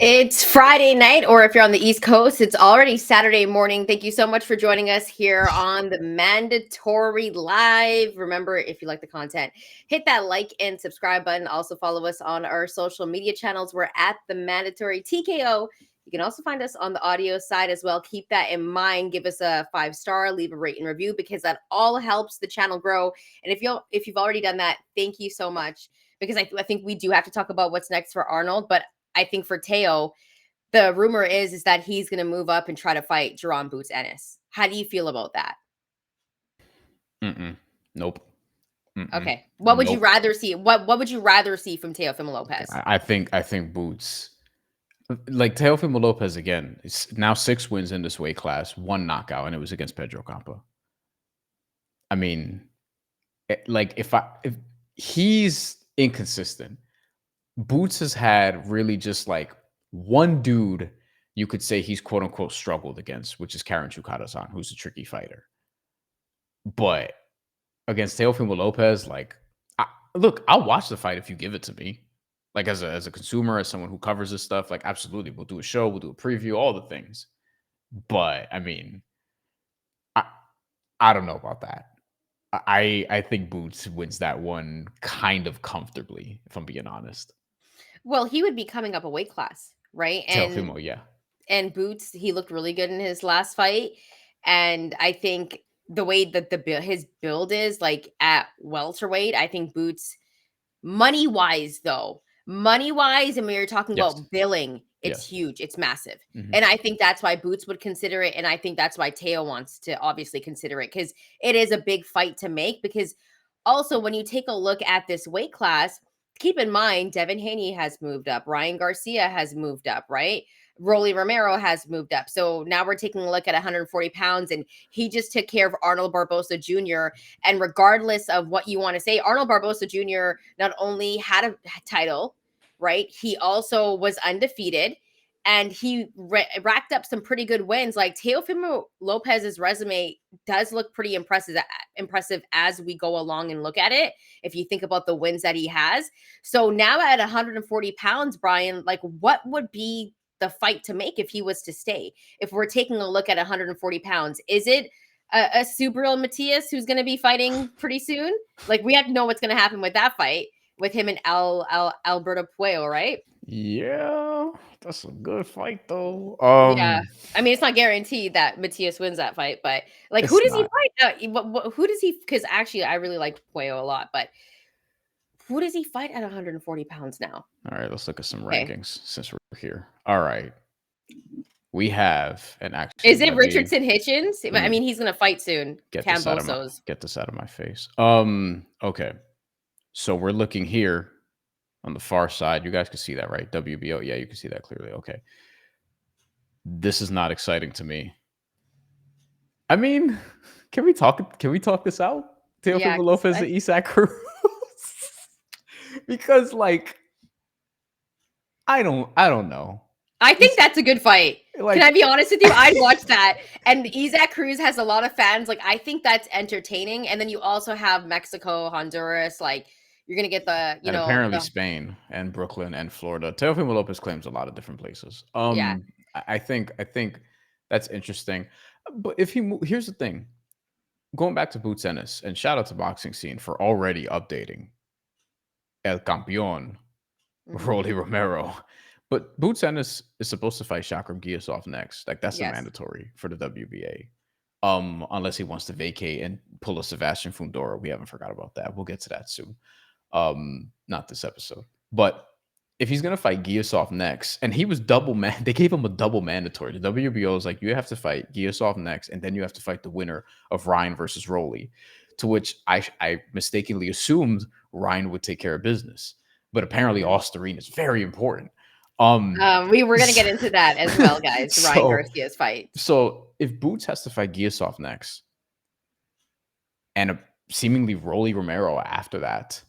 It's Friday night, or if you're on the East Coast, it's already Saturday morning. Thank you so much for joining us here on the Mandatory Live. Remember, if you like the content, hit that like and subscribe button. Also, follow us on our social media channels. We're at the Mandatory TKO. You can also find us on the audio side as well. Keep that in mind. Give us a 5-star, leave a rate and review because that all helps the channel grow. And if you've already done that, thank you so much. Because I think we do have to talk about what's next for Arnold, but I think for Teo, the rumor is that he's going to move up and try to fight Jerron Boots Ennis. How do you feel about that? Nope. Okay. What would you Nope. rather see? What would you rather see from Teofimo Lopez? I think Boots, like Teofimo Lopez again. It's now 6 wins in this weight class, 1 knockout, and it was against Pedro Campa. I mean, like if he's inconsistent, Boots has had really just like one dude you could say he's quote unquote struggled against, which is Karen Chukada-san, who's a tricky fighter. But against Teofimo Lopez, like, look, I'll watch the fight if you give it to me. Like as a consumer, as someone who covers this stuff, like absolutely, we'll do a show, we'll do a preview, all the things. But I mean, I don't know about that. I think Boots wins that one kind of comfortably, if I'm being honest. Well, he would be coming up a weight class, right? Teofimo, yeah. And Boots, he looked really good in his last fight, and I think the way that his build is like at welterweight, I think Boots, money wise, and we were talking Yes. about billing, it's Yes. huge, it's massive. Mhm. And I think that's why Boots would consider it. And I think that's why Teo wants to obviously consider it because it is a big fight to make. Because also, when you take a look at this weight class, keep in mind, Devin Haney has moved up, Ryan Garcia has moved up, right? Romero has moved up. So now we're taking a look at 140 pounds, and he just took care of Arnold Barboza Jr. And regardless of what you want to say, Arnold Barboza Jr. not only had a title, right? He also was undefeated, and he racked up some pretty good wins. Like Teofimo Lopez's resume does look pretty impressive as we go along and look at it. If you think about the wins that he has, so now at 140 pounds, Bryan, like what would be the fight to make if he was to stay? If we're taking a look at 140 pounds, is it a Subriel Matias who's going to be fighting pretty soon? Like we have to know what's going to happen with that fight with him and Alberto Puello, right? Yeah, that's a good fight though. Yeah. I mean, it's not guaranteed that Matias wins that fight, but like, who It's does he not. fight? Who does he? Because actually, I really like Puello a lot, but who does he fight at 140 pounds now? All right, let's look at some Okay. rankings since we're here. All right. We have an actually. Is it Richardson Hitchens? I mean, he's gonna fight soon. Get this out of my face. Okay. So we're looking here on the far side. You guys can see that, right? WBO. Yeah, you can see that clearly. Okay. This is not exciting to me. I mean, can we talk this out? Teofimo Lopez and Isaac Cruz. Because like I don't know. I think that's a good fight. Like, can I be honest with you? I'd watch that. And Isaac Cruz has a lot of fans. Like, I think that's entertaining. And then you also have Mexico, Honduras. Like, you're gonna get the, and apparently Spain and Brooklyn and Florida. Teofimo Lopez claims a lot of different places. Yeah. I think that's interesting. But if here's the thing, going back to Boots Ennis, and shout out to Boxing Scene for already updating El Campeón, Rolly Romero. But Boots Ennis is supposed to fight Shakram Giyasov next. Like that's a mandatory for the WBA. Unless he wants to vacate and pull a Sebastian Fundora. We haven't forgot about that. We'll get to that soon. Not this episode. But if he's gonna fight Giyasov next, and he was they gave him a double mandatory. The WBO is like, you have to fight Giyasov next, and then you have to fight the winner of Ryan versus Rolly. To which I mistakenly assumed Ryan would take care of business. But apparently Osterine is very important. We were gonna get into that as well, guys. Ryan Garcia's fight. So if Boots has to fight Giyasov next, and seemingly Rolly Romero after that,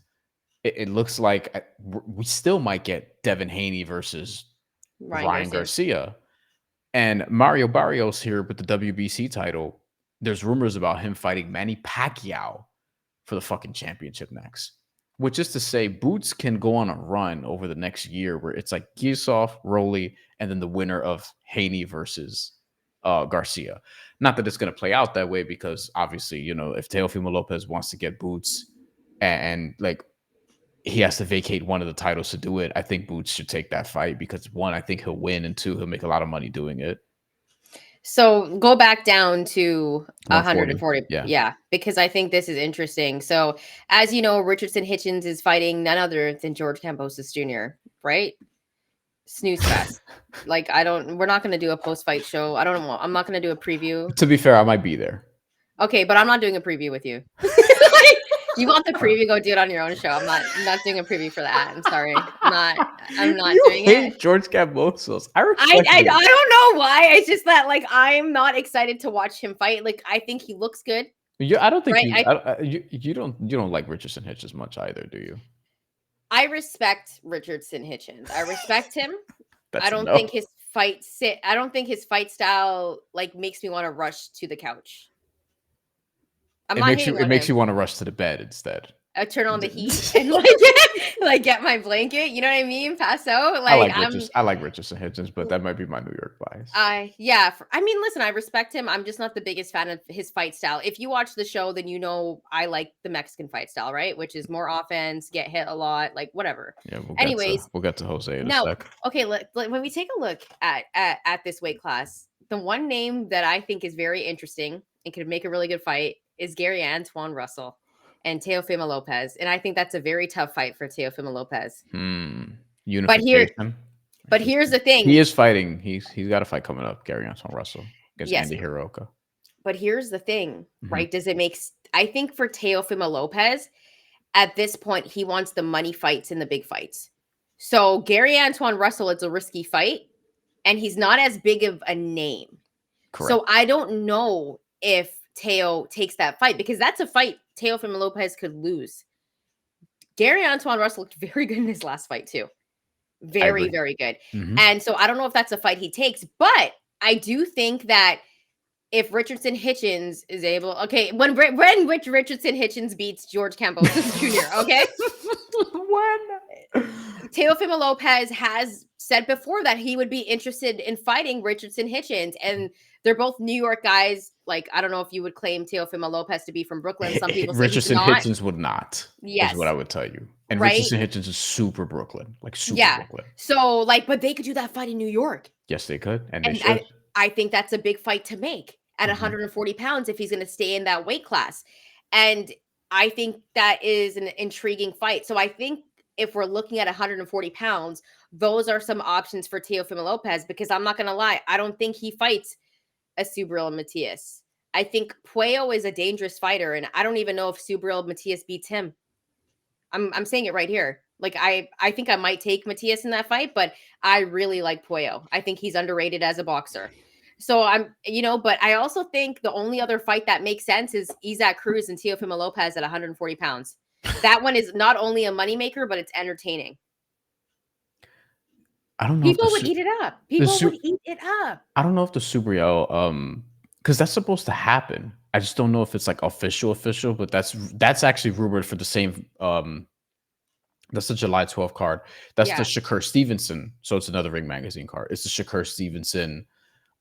it looks like we still might get Devin Haney versus Ryan Garcia. And Mario Barrios here with the WBC title. There's rumors about him fighting Manny Pacquiao for the fucking championship next. which is to say, Boots can go on a run over the next year where it's like Gisov, Rolly, and then the winner of Haney versus Garcia. Not that it's going to play out that way because obviously, if Teofimo Lopez wants to get Boots and like he has to vacate one of the titles to do it, I think Boots should take that fight because one, I think he'll win, and two, he'll make a lot of money doing it. So go back down to 140. Yeah. Yeah, because I think this is interesting. So, as you know, Richardson Hitchens is fighting none other than George Kambosos Jr., right? Snooze fest. We're not going to do a post-fight show. I'm not going to do a preview. To be fair, I might be there. Okay, but I'm not doing a preview with you. You want the preview? Go do it on your own show. I'm not doing a preview for that. I'm sorry. I'm not doing it. George Kambosos. I don't know why. It's just that I'm not excited to watch him fight. I think he looks good. I don't think you don't like Richardson Hitchens much either, do you? I respect Richardson Hitchens. I respect him. I don't think his fight style makes me want to rush to the couch. It makes you want to rush to the bed instead. I turn on the heat and get my blanket. You know what I mean? Pass out. I like Richardson Hitchens, but that might be my New York bias. Listen, I respect him. I'm just not the biggest fan of his fight style. If you watch the show, then I like the Mexican fight style, right? Which is more offense, get hit a lot, whatever. Yeah. We'll get to Jose in a sec. Okay. When we take a look at this weight class, the one name that I think is very interesting and could make a really good fight is Gary Antoine Russell and Teofimo Lopez. And I think that's a very tough fight for Teofimo Lopez. Unification. But here's the thing. He is fighting. He's got a fight coming up, Gary Antoine Russell against Andy Hiroka. But here's the thing, right? I think for Teofimo Lopez, at this point, he wants the money fights and the big fights. So Gary Antoine Russell, it's a risky fight, and he's not as big of a name. Correct. So I don't know if Teo takes that fight because that's a fight Teofimo Lopez could lose. Gary Antoine Russell looked very good in his last fight too. Very, very good. Mm-hmm. And so I don't know if that's a fight he takes, but I do think that if Richardson Hitchens is able, when Richardson Hitchens beats George Kambosos Jr., okay? Teofimo Lopez has said before that he would be interested in fighting Richardson Hitchens, and they're both New York guys. I don't know if you would claim Teofimo Lopez to be from Brooklyn. Some people say Richardson Hitchens would not. Yes. Is what I would tell you. And Richardson Hitchens is super Brooklyn. Brooklyn. So, but they could do that fight in New York. Yes, they could. And they should. I think that's a big fight to make at 140 pounds if he's going to stay in that weight class. And I think that is an intriguing fight. So I think if we're looking at 140 pounds, those are some options for Teofimo Lopez, because I'm not going to lie, I don't think he fights a Subriel Matias. I think Puello is a dangerous fighter, and I don't even know if Subriel Matias beats him. I'm saying it right here. I think I might take Matias in that fight, but I really like Puello. I think he's underrated as a boxer. So but I also think the only other fight that makes sense is Isaac Cruz and Teofimo Lopez at 140 pounds. That one is not only a moneymaker, but it's entertaining. I don't know. People would eat it up. Would eat it up. I don't know if the Subriel, because that's supposed to happen. I just don't know if it's official, but that's actually rumored for the same. That's the July 12th card. That's the Shakur Stevenson. So it's another Ring Magazine card. It's the Shakur Stevenson.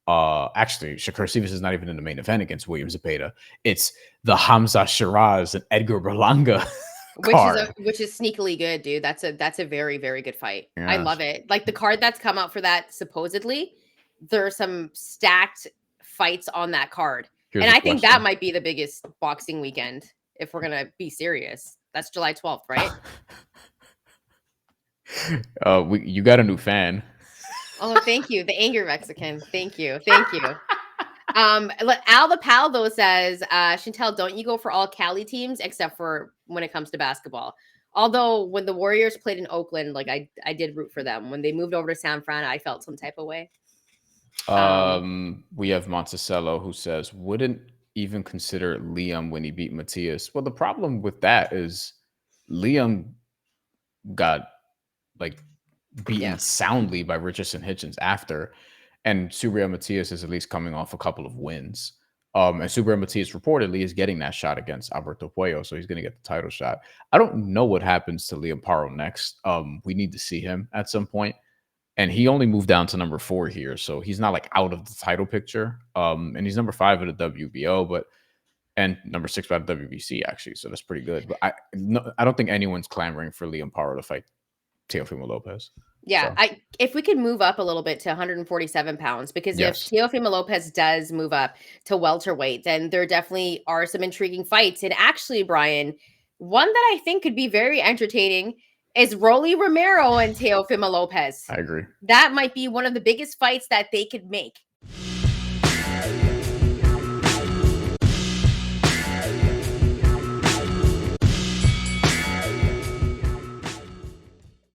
Actually, Shakur Stevenson is not even in the main event against William Zepeda. It's the Hamza Shiraz and Edgar Berlanga. Which is sneakily good, dude. That's a very, very good fight. Yes. I love it. The card that's come out for that, supposedly, there are some stacked fights on that card. And I think that might be the biggest boxing weekend, if we're gonna be serious. That's July 12th, right? You got a new fan. Oh, thank you. The Angry Mexican. Thank you. Al the Pal, though, says, Shantelle, don't you go for all Cali teams except for when it comes to basketball? Although when the Warriors played in Oakland, I did root for them. When they moved over to San Fran, I felt some type of way. We have Monticello who says, wouldn't even consider Liam when he beat Matias. Well, the problem with that is Liam got beaten soundly by Richardson Hitchens after, and Subriel Matias is at least coming off a couple of wins. And Super Matias reportedly is getting that shot against Alberto Puello, so he's going to get the title shot. I don't know what happens to Liam Paro next. We need to see him at some point. And he only moved down to number 4 here, so he's not like out of the title picture. And he's number 5 at the WBO, and number 6 at the WBC actually, so that's pretty good. But I don't think anyone's clamoring for Liam Paro to fight Teofimo Lopez. Yeah, So. if we could move up a little bit to 147 pounds, because Yes. if Teofimo Lopez does move up to welterweight, then there definitely are some intriguing fights. And actually, Brian, one that I think could be very entertaining is Rolly Romero and Teofimo Lopez. I agree. That might be one of the biggest fights that they could make.